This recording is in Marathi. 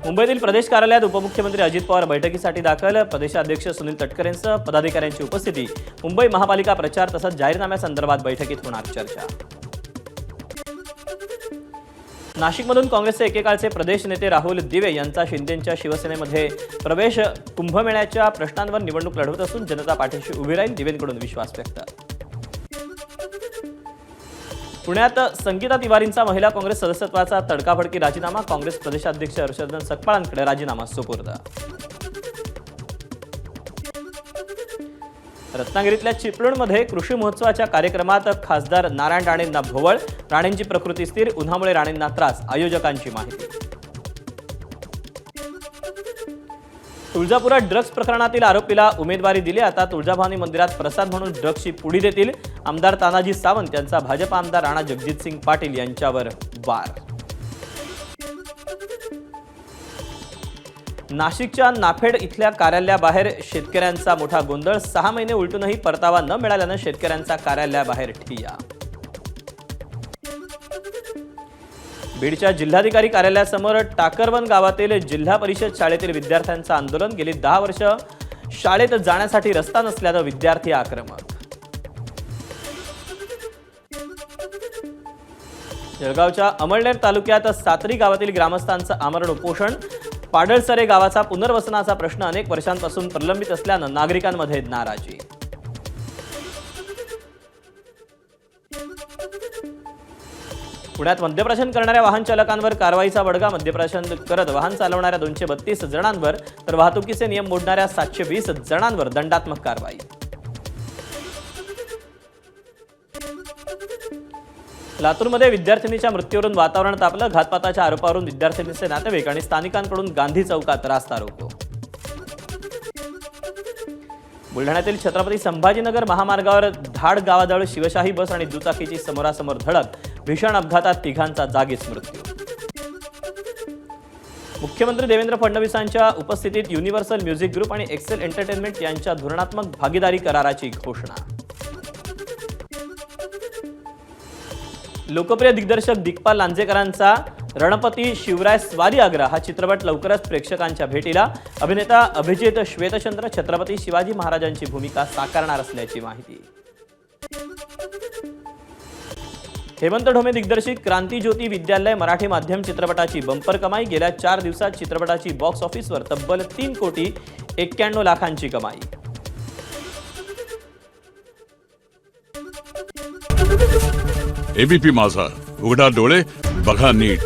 मुंबईतील प्रदेश कार्यालयात उपमुख्यमंत्री अजित पवार बैठकीसाठी दाखल. प्रदेशाध्यक्ष सुनील तटकरेंसह पदाधिकाऱ्यांची उपस्थिती. मुंबई महापालिका प्रचार तसंच जाहीरनाम्यासंदर्भात बैठकीत होणार चर्चा. नाशिकमधून काँग्रेसचे एकेकाळचे प्रदेश नेते राहुल दिवे यांचा शिंदेंच्या शिवसेनेमध्ये प्रवेश. कुंभमेळ्याच्या प्रश्नांवर निवडणूक लढवत असून जनता पाठीशी उभी राहील, दिवेंकडून विश्वास व्यक्त. पुण्यात संगीता तिवारींचा महिला काँग्रेस सदस्यत्वाचा तडकाफडकी राजीनामा. काँग्रेस प्रदेशाध्यक्ष हर्षवर्धन सकपाळांकडे राजीनामा सुपूर्द. रत्नागिरीतल्या चिपळूणमध्ये कृषी महोत्सवाच्या कार्यक्रमात खासदार नारायण राणेंना भोवळ. राणेंची प्रकृती स्थिर, उन्हामुळे राणेंना त्रास, आयोजकांची माहिती. तुळजापुरात ड्रग्ज प्रकरणातील आरोपीला उमेदवारी दिली. आता तुळजाभवानी मंदिरात प्रसाद म्हणून ड्रग्जची पुडी देतील. आमदार तानाजी सावंत यांचा भाजप आमदार राणा जगजितसिंग पाटील यांच्यावर वार. नाशिकच्या नाफेड इथल्या कार्यालयाबाहेर शेतकऱ्यांचा मोठा गोंधळ. 6 महिने उलटूनही परतावा न मिळाल्यानं शेतकऱ्यांचा कार्यालयाबाहेर ठिय्या. बीडच्या जिल्हाधिकारी कार्यालयासमोर टाकरवन गावातील जिल्हा परिषद शाळेतील विद्यार्थ्यांचं आंदोलन. गेली 10 वर्ष शाळेत जाण्यासाठी रस्ता नसल्यानं विद्यार्थी आक्रमक. जळगावच्या अमळनेर तालुक्यात सातरी गावातील ग्रामस्थांचं आमरण उपोषण. पाडळसरे गावाचा पुनर्वसनाचा प्रश्न अनेक वर्षांपासून प्रलंबित असल्यानं नागरिकांमध्ये नाराजी. पुण्यात मद्यप्राशन करणाऱ्या वाहन चालकांवर कारवाईचा बडगा. मद्यप्राशन करत वाहन चालवणाऱ्या 232 जणांवर तर वाहतुकीचे नियम मोडणाऱ्या 720 जणांवर दंडात्मक कारवाई. लातूरमध्ये विद्यार्थिनीच्या मृत्यूवरून वातावरण तापलं. घातपाताच्या आरोपावरून विद्यार्थिनीचे नातेवाईक आणि स्थानिकांकडून गांधी चौकात रास्ता रोको. बुलढाण्यातील छत्रपती संभाजीनगर महामार्गावर धाड गावाजवळ शिवशाही बस आणि दुचाकीची समोरासमोर धडक. भीषण अपघातात तिघांचा जागीच मृत्यू. मुख्यमंत्री देवेंद्र फडणवीसांच्या उपस्थितीत युनिव्हर्सल म्युझिक ग्रुप आणि एक्सेल एंटरटेनमेंट यांच्या धोरणात्मक भागीदारी कराराची घोषणा. लोकप्रिय दिग्दर्शक दिग्पाल लांजेकरांचा रणपती शिवराय स्वारी आग्रा हा चित्रपट लवकरच प्रेक्षकांच्या भेटीला. अभिनेता अभिजित श्वेतचंद्र छत्रपती शिवाजी महाराजांची भूमिका साकारणार असल्याची माहिती. हेमंत ढोमे दिग्दर्शित क्रांतिज्योती विद्यालय मराठी माध्यम चित्रपटाची बंपर कमाई. गेल्या 4 दिवसात चित्रपटाची बॉक्स ऑफिसवर तब्बल 3,91,00,00,000ची कमाई. एबीपी माझा, उघडा डोळे बघा नीट.